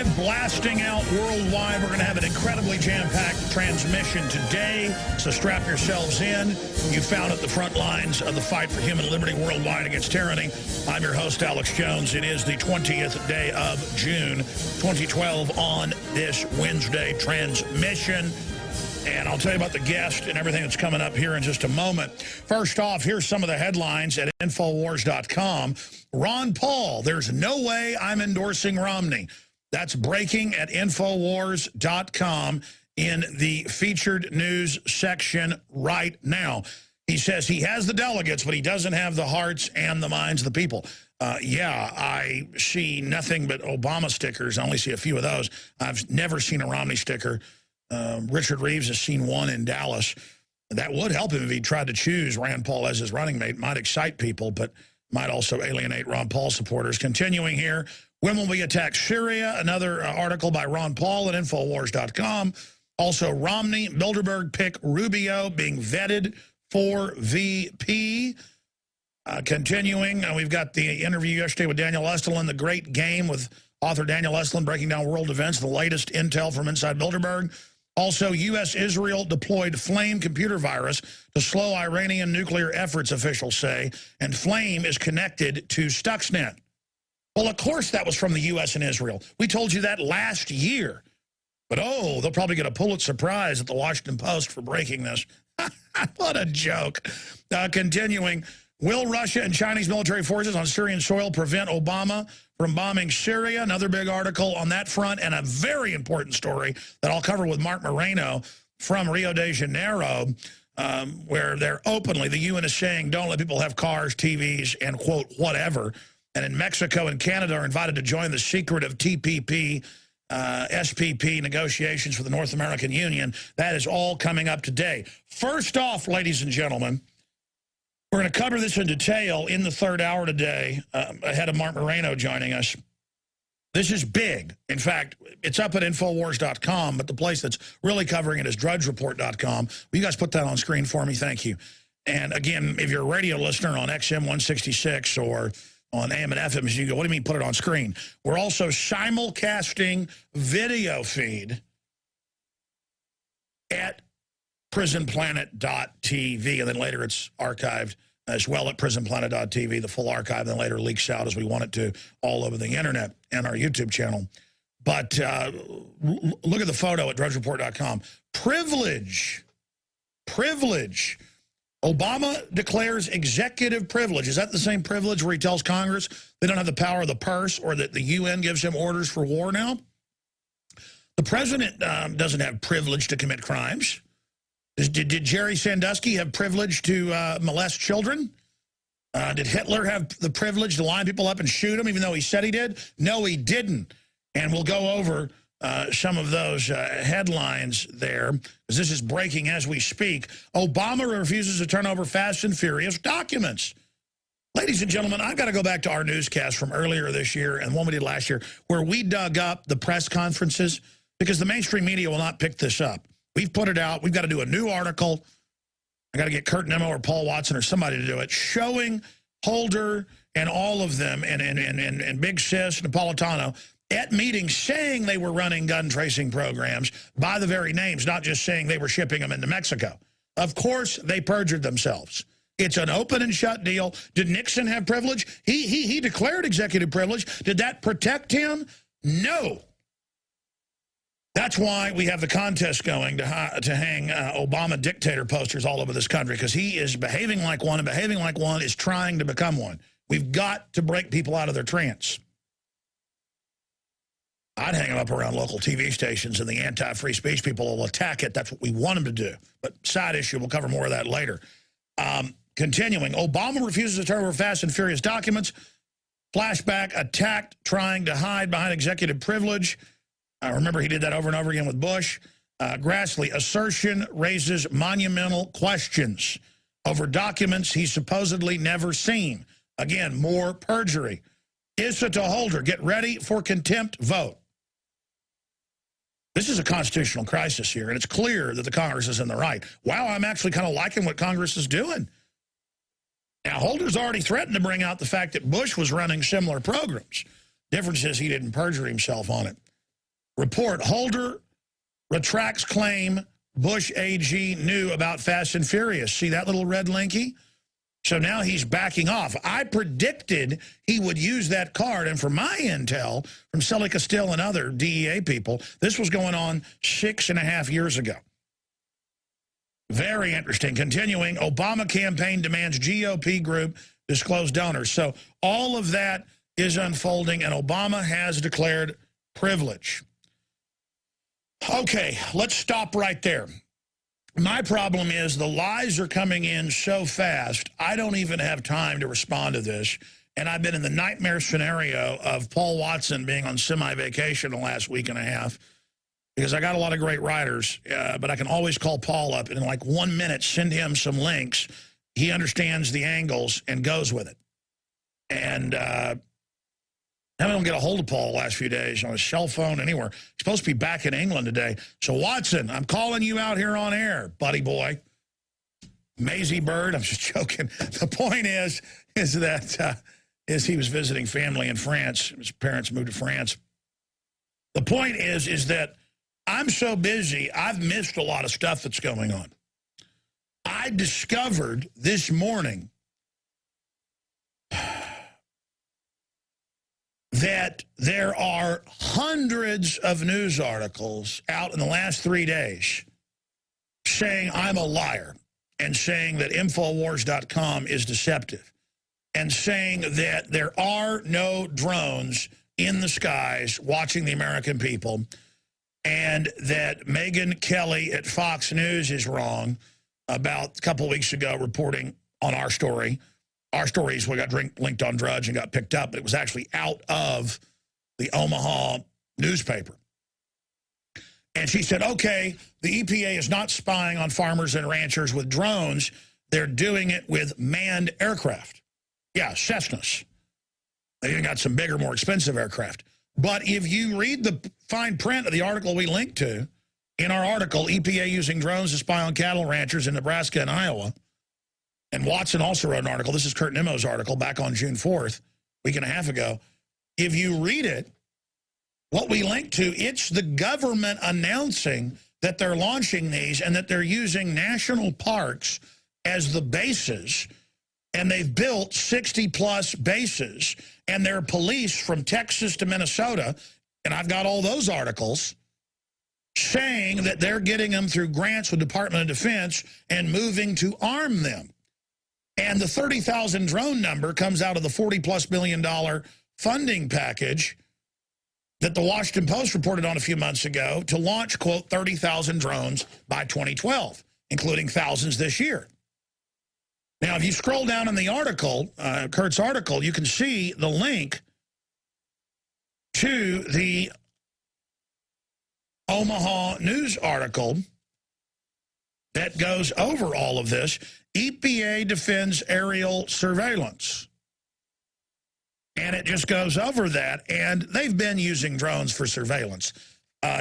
live, blasting out worldwide. We're going to have an incredibly jam-packed transmission today, so strap yourselves in. You found at the front lines of the fight for human liberty worldwide against tyranny. I'm your host, Alex Jones. It is the 20th day of June, 2012 on this Wednesday transmission. And I'll tell you about the guest and everything that's coming up here in just a moment. First off, here's some of the headlines at Infowars.com. Ron Paul, there's no way I'm endorsing Romney. That's breaking at Infowars.com in the featured news section right now. He says he has the delegates, but he doesn't have the hearts and the minds of the people. Yeah, I see nothing but Obama stickers. I only see a few of those. I've never seen a Romney sticker. Richard Reeves has seen one in Dallas. That would help him if he tried to choose Rand Paul as his running mate. Might excite people, but might also alienate Ron Paul supporters. Continuing here, when will we attack Syria? Another article by Ron Paul at Infowars.com. Also, Romney, Bilderberg pick Rubio being vetted for VP. Continuing, we've got the interview yesterday with Daniel Estulin, The Great Game, with author Daniel Estulin breaking down world events, the latest intel from inside Bilderberg. Also, U.S.-Israel deployed Flame computer virus to slow Iranian nuclear efforts, officials say, and Flame is connected to Stuxnet. Well, of course that was from the U.S. and Israel. We told you that last year. But, oh, they'll probably get a Pulitzer Prize at the Washington Post for breaking this. What a joke. Continuing, will Russia and Chinese military forces on Syrian soil prevent Obama from bombing Syria? Another big article on that front, and a very important story that I'll cover with Mark Moreno from Rio de Janeiro, where they're openly, the UN is saying, don't let people have cars, TVs, and, quote, whatever. And in Mexico and Canada are invited to join the secretive TPP, SPP negotiations for the North American Union. That is all coming up today. First off, ladies and gentlemen, we're going to cover this in detail in the third hour today, ahead of Mark Moreno joining us. This is big. In fact, it's up at Infowars.com, but the place that's really covering it is DrudgeReport.com. Will you guys put that on screen for me? Thank you. And again, if you're a radio listener on XM 166 or on AM and FM, you go, what do you mean put it on screen? We're also simulcasting video feed at prisonplanet.tv, and then later it's archived as well at prisonplanet.tv, the full archive, then later leaks out as we want it to all over the internet and our YouTube channel. But look at the photo at drudgereport.com. Privilege. Obama declares executive privilege. Is that the same privilege where he tells Congress they don't have the power of the purse, or that the UN gives him orders for war now? The president doesn't have privilege to commit crimes. Did Jerry Sandusky have privilege to molest children? Did Hitler have the privilege to line people up and shoot them, even though he said he did? No, he didn't. And we'll go over some of those headlines there, because this is breaking as we speak. Obama refuses to turn over Fast and Furious documents. Ladies and gentlemen, I've got to go back to our newscast from earlier this year and one we did last year, where we dug up the press conferences, because the mainstream media will not pick this up. We've put it out. We've got to do a new article. I got to get Kurt Nimmo or Paul Watson or somebody to do it, showing Holder and all of them and Big Sis, Napolitano, at meetings saying they were running gun tracing programs by the very names, not just saying they were shipping them into Mexico. Of course, they perjured themselves. It's an open and shut deal. Did Nixon have privilege? He declared executive privilege. Did that protect him? No. That's why we have the contest going to hang Obama dictator posters all over this country, because he is behaving like one, and behaving like one is trying to become one. We've got to break people out of their trance. I'd hang them up around local TV stations, and the anti-free speech people will attack it. That's what we want them to do. But side issue, we'll cover more of that later. Continuing, Obama refuses to turn over Fast and Furious documents. Flashback, attacked, trying to hide behind executive privilege. Remember, he did that over and over again with Bush. Grassley, assertion raises monumental questions over documents he's supposedly never seen. Again, more perjury. Issa to Holder, get ready for contempt vote. This is a constitutional crisis here, and it's clear that the Congress is in the right. Wow, I'm actually kind of liking what Congress is doing. Now, Holder's already threatened to bring out the fact that Bush was running similar programs. Difference is he didn't perjure himself on it. Report, Holder retracts claim Bush AG knew about Fast and Furious. See that little red linky? So now he's backing off. I predicted he would use that card, and from my intel, from Sully Castile and other DEA people, this was going on 6.5 years ago. Very interesting. Continuing, Obama campaign demands GOP group disclose donors. So all of that is unfolding, and Obama has declared privilege. Okay, let's stop right there. My problem is the lies are coming in so fast, I don't even have time to respond to this. And I've been in the nightmare scenario of Paul Watson being on semi-vacation the last week and a half because I got a lot of great writers, but I can always call Paul up and in like 1 minute send him some links. He understands the angles and goes with it. And I don't get a hold of Paul the last few days on his cell phone, anywhere. He's supposed to be back in England today. So, Watson, I'm calling you out here on air, buddy boy. Maisie Bird, I'm just joking. The point is that he was visiting family in France. His parents moved to France. The point is that I'm so busy, I've missed a lot of stuff that's going on. I discovered this morning that there are hundreds of news articles out in the last 3 days saying I'm a liar and saying that Infowars.com is deceptive and saying that there are no drones in the skies watching the American people and that Megyn Kelly at Fox News is wrong about a couple of weeks ago reporting on our story. Our stories we got linked on Drudge and got picked up, but it was actually out of the Omaha newspaper. And she said, okay, the EPA is not spying on farmers and ranchers with drones. They're doing it with manned aircraft. Yeah, Cessnas. They even got some bigger, more expensive aircraft. But if you read the fine print of the article we linked to, in our article, EPA using drones to spy on cattle ranchers in Nebraska and Iowa, and Watson also wrote an article. This is Kurt Nimmo's article back on June 4th, a week and a half ago. If you read it, what we link to, it's the government announcing that they're launching these and that they're using national parks as the bases. And they've built 60-plus bases. And their police from Texas to Minnesota, and I've got all those articles, saying that they're getting them through grants with Department of Defense and moving to arm them. And the 30,000 drone number comes out of the $40+ billion funding package that the Washington Post reported on a few months ago to launch, quote, 30,000 drones by 2012, including thousands this year. Now, if you scroll down in the article, Kurt's article, you can see the link to the Omaha News article that goes over all of this. EPA defends aerial surveillance. And it just goes over that. And they've been using drones for surveillance.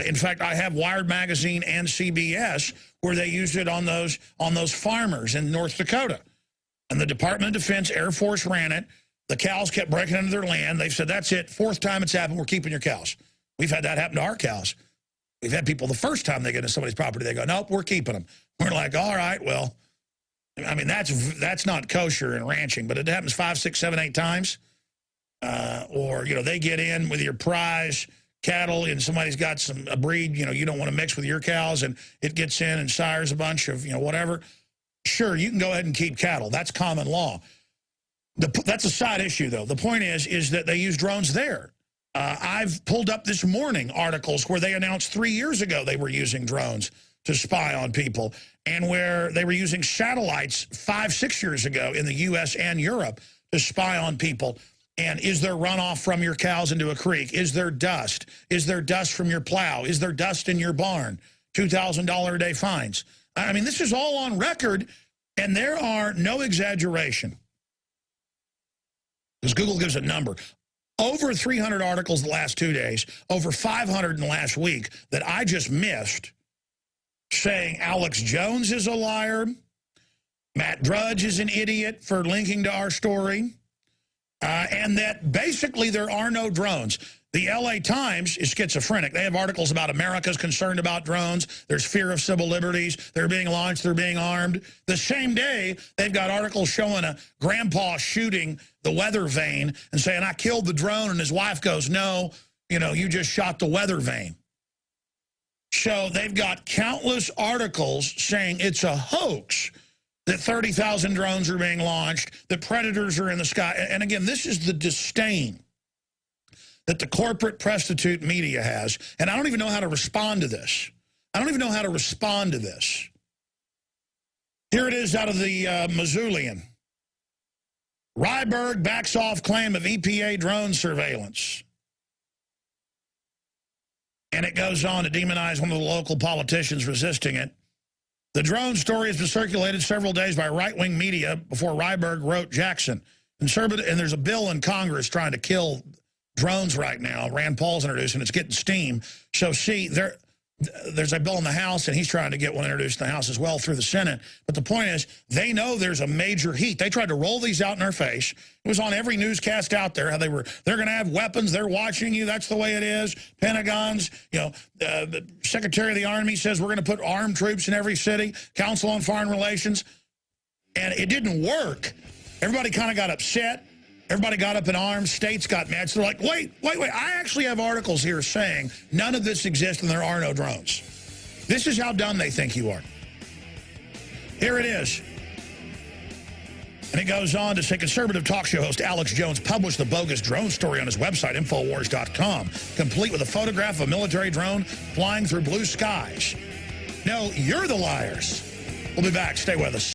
In fact, I have Wired Magazine and CBS where they used it on those farmers in North Dakota. And the Department of Defense, Air Force ran it. The cows kept breaking into their land. They've said, that's it. 4th time it's happened. We're keeping your cows. We've had that happen to our cows. We've had people the first time they get into somebody's property, they go, nope, we're keeping them. We're like, all right, well, I mean, that's not kosher in ranching, but it happens 5, 6, 7, 8 times. Or, you know, they get in with your prize cattle and somebody's got a breed, you know, you don't want to mix with your cows and it gets in and sires a bunch of, you know, whatever. Sure, you can go ahead and keep cattle. That's common law. That's a side issue, though. The point is that they use drones there. I've pulled up this morning articles where they announced 3 years ago they were using drones to spy on people and where they were using satellites 5, 6 years ago in the U.S. and Europe to spy on people. And is there runoff from your cows into a creek? Is there dust? Is there dust from your plow? Is there dust in your barn? $2,000 a day fines. I mean, this is all on record, and there are no exaggeration. Because Google gives a number. Over 300 articles the last 2 days, over 500 in the last week that I just missed, saying Alex Jones is a liar, Matt Drudge is an idiot for linking to our story, and that basically there are no drones. The LA Times is schizophrenic. They have articles about America's concerned about drones. There's fear of civil liberties. They're being launched. They're being armed. The same day, they've got articles showing a grandpa shooting the weather vane and saying, I killed the drone. And his wife goes, no, you know, you just shot the weather vane. So they've got countless articles saying it's a hoax, that 30,000 drones are being launched, that predators are in the sky. And again, this is the disdain that the corporate prostitute media has. And I don't even know how to respond to this. I don't even know how to respond to this. Here it is out of the Missoulian. Ryberg backs off claim of EPA drone surveillance. And it goes on to demonize one of the local politicians resisting it. The drone story has been circulated several days by right-wing media before Ryberg wrote Jackson. And there's a bill in Congress trying to kill drones right now. Rand Paul's introducing, it's getting steam. So see, there's a bill in the House, and he's trying to get one introduced in the House as well through the Senate. But the point is, they know there's a major heat. They tried to roll these out in our face. It was on every newscast out there how they're going to have weapons. They're watching you. That's the way it is. Pentagon's, you know, the Secretary of the Army says we're going to put armed troops in every city. Council on Foreign Relations. And it didn't work. Everybody kind of got upset. Everybody got up in arms. States got mad. So they're like, wait. I actually have articles here saying none of this exists and there are no drones. This is how dumb they think you are. Here it is. And it goes on to say conservative talk show host Alex Jones published the bogus drone story on his website, Infowars.com, complete with a photograph of a military drone flying through blue skies. No, you're the liars. We'll be back. Stay with us.